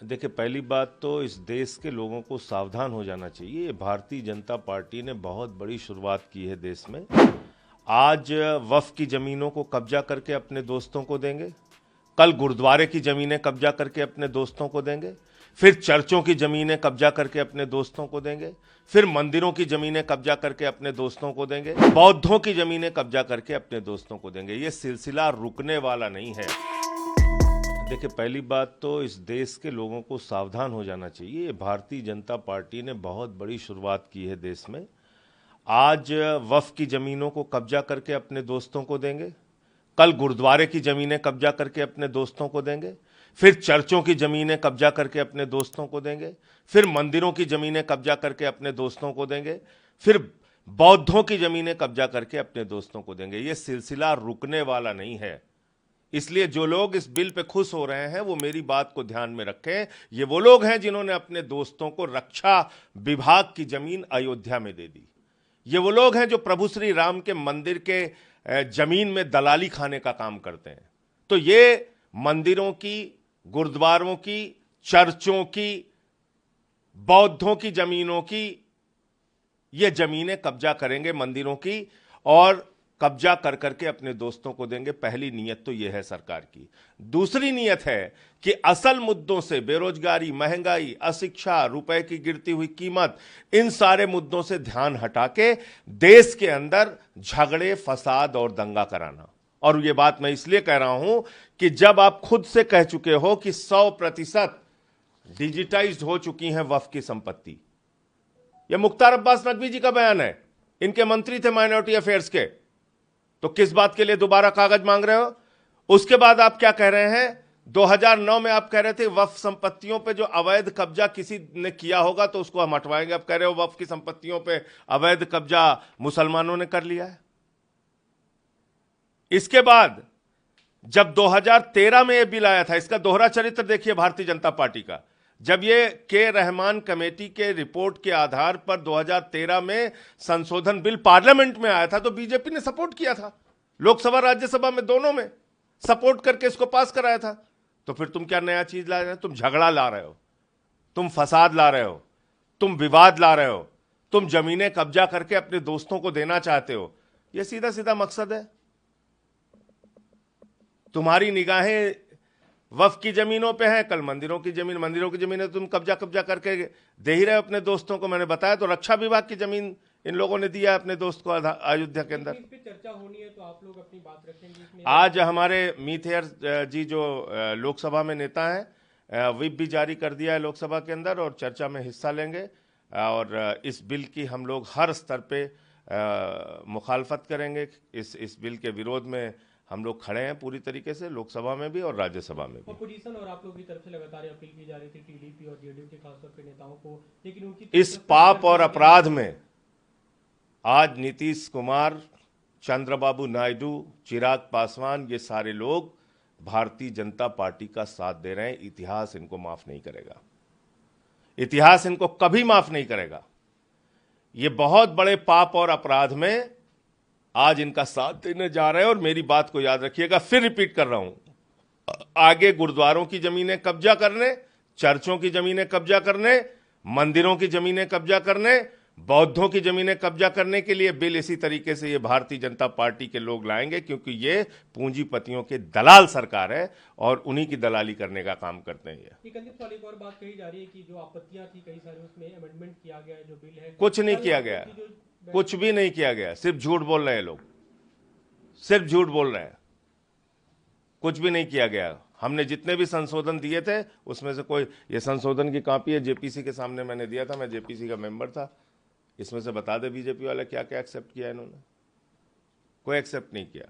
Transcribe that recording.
देखिए, पहली बात तो इस देश के लोगों को सावधान हो जाना चाहिए। भारतीय जनता पार्टी ने बहुत बड़ी शुरुआत की है देश में। आज वक्फ की ज़मीनों को कब्जा करके अपने दोस्तों को देंगे, कल गुरुद्वारे की ज़मीनें कब्जा करके अपने दोस्तों को देंगे, फिर चर्चों की ज़मीनें कब्जा करके अपने दोस्तों को देंगे, फिर मंदिरों की ज़मीनें कब्जा करके अपने दोस्तों को देंगे, बौद्धों की ज़मीनें कब्जा करके अपने दोस्तों को देंगे। ये सिलसिला रुकने वाला नहीं है। देखिए, पहली बात तो इस देश के लोगों को सावधान हो जाना चाहिए। भारतीय जनता पार्टी ने बहुत बड़ी शुरुआत की है देश में। आज वक्फ की ज़मीनों को कब्जा करके अपने दोस्तों को देंगे, कल गुरुद्वारे की ज़मीनें कब्जा करके अपने दोस्तों को देंगे, फिर चर्चों की ज़मीनें कब्जा करके अपने दोस्तों को देंगे, फिर मंदिरों की ज़मीनें कब्जा करके अपने दोस्तों को देंगे, फिर बौद्धों की ज़मीनें कब्जा करके अपने दोस्तों को देंगे। ये सिलसिला रुकने वाला नहीं है। इसलिए जो लोग इस बिल पे खुश हो रहे हैं वो मेरी बात को ध्यान में रखें। ये वो लोग हैं जिन्होंने अपने दोस्तों को रक्षा विभाग की जमीन अयोध्या में दे दी। ये वो लोग हैं जो प्रभु श्री राम के मंदिर के जमीन में दलाली खाने का काम करते हैं। तो ये मंदिरों की, गुरुद्वारों की, चर्चों की, बौद्धों की जमीनों की ये जमीनें कब्जा करेंगे, मंदिरों की, और कब्जा कर करके अपने दोस्तों को देंगे। पहली नीयत तो यह है सरकार की। दूसरी नीयत है कि असल मुद्दों से, बेरोजगारी, महंगाई, अशिक्षा, रुपए की गिरती हुई कीमत, इन सारे मुद्दों से ध्यान हटा के देश के अंदर झगड़े, फसाद और दंगा कराना। और यह बात मैं इसलिए कह रहा हूं कि जब आप खुद से कह चुके हो कि 100% डिजिटाइज्ड हो चुकी हैं वक्फ की संपत्ति। यह मुख्तार अब्बास नकवी जी का बयान है, इनके मंत्री थे माइनॉरिटी अफेयर्स के। तो किस बात के लिए दोबारा कागज मांग रहे हो? उसके बाद आप क्या कह रहे हैं? 2009 में आप कह रहे थे वक्फ संपत्तियों पे जो अवैध कब्जा किसी ने किया होगा तो उसको हम हटवाएंगे। अब कह रहे हो वक्फ की संपत्तियों पे अवैध कब्जा मुसलमानों ने कर लिया है। इसके बाद जब 2013 में यह बिल आया था, इसका दोहरा चरित्र देखिए भारतीय जनता पार्टी का। जब ये के रहमान कमेटी के रिपोर्ट के आधार पर 2013 में संशोधन बिल पार्लियामेंट में आया था तो बीजेपी ने सपोर्ट किया था, लोकसभा राज्यसभा में दोनों में सपोर्ट करके इसको पास कराया था। तो फिर तुम क्या नया चीज ला रहे हो? तुम झगड़ा ला रहे हो, तुम फसाद ला रहे हो, तुम विवाद ला रहे हो, तुम जमीनें कब्जा करके अपने दोस्तों को देना चाहते हो। यह सीधा सीधा मकसद है। तुम्हारी निगाहें वक्फ की जमीनों पे है, कल मंदिरों की जमीन तुम कब्जा करके दे ही रहे हो अपने दोस्तों को। मैंने बताया तो रक्षा विभाग की जमीन इन लोगों ने दिया अपने दोस्त को अयोध्या के अंदर। इस पे चर्चा होनी है तो आप लोग अपनी बात रखेंगे। आज हमारे मीत हेयर जी जो लोकसभा में नेता हैं, व्हिप भी जारी कर दिया है लोकसभा के अंदर और चर्चा में हिस्सा लेंगे। और इस बिल की हम लोग हर स्तर पे मुखालफत करेंगे। इस बिल के विरोध में हम लोग खड़े हैं पूरी तरीके से, लोकसभा में भी और राज्यसभा में भी। अपोजिशन और आप लोगों की तरफ से लगातार अपील की जा रही थी टीडीपी और जेडीयू के खासतौर पे नेताओं को, लेकिन उनकी इस पाप और अपराध में आज नीतीश कुमार, चंद्रबाबू नायडू, चिराग पासवान, ये सारे लोग भारतीय जनता पार्टी का साथ दे रहे हैं। इतिहास इनको माफ नहीं करेगा, इतिहास इनको कभी माफ नहीं करेगा। ये बहुत बड़े पाप और अपराध में आज इनका साथ देने जा रहे हैं। और मेरी बात को याद रखिएगा, फिर रिपीट कर रहा हूं, आगे गुरुद्वारों की जमीनें कब्जा करने, चर्चों की जमीनें कब्जा करने, मंदिरों की जमीनें कब्जा करने, बौद्धों की जमीनें कब्जा करने के लिए बिल इसी तरीके से ये भारतीय जनता पार्टी के लोग लाएंगे, क्योंकि ये पूंजीपतियों के दलाल सरकार है और उन्हीं की दलाली करने का काम करते हैं। एक और बात कही जा रही है कि जो आपत्तियां थी कई सारी उसमें अमेंडमेंट किया गया है, जो बिल है कुछ नहीं किया गया, कुछ भी नहीं किया गया। सिर्फ झूठ बोल रहे हैं लोग, सिर्फ झूठ बोल रहे हैं। कुछ भी नहीं किया गया। हमने जितने भी संशोधन दिए थे उसमें से कोई, ये संशोधन की कॉपी है, जेपीसी के सामने मैंने दिया था, मैं जेपीसी का मेंबर था। इसमें से बता दे बीजेपी वाले क्या क्या एक्सेप्ट किया इन्होंने? कोई एक्सेप्ट नहीं किया।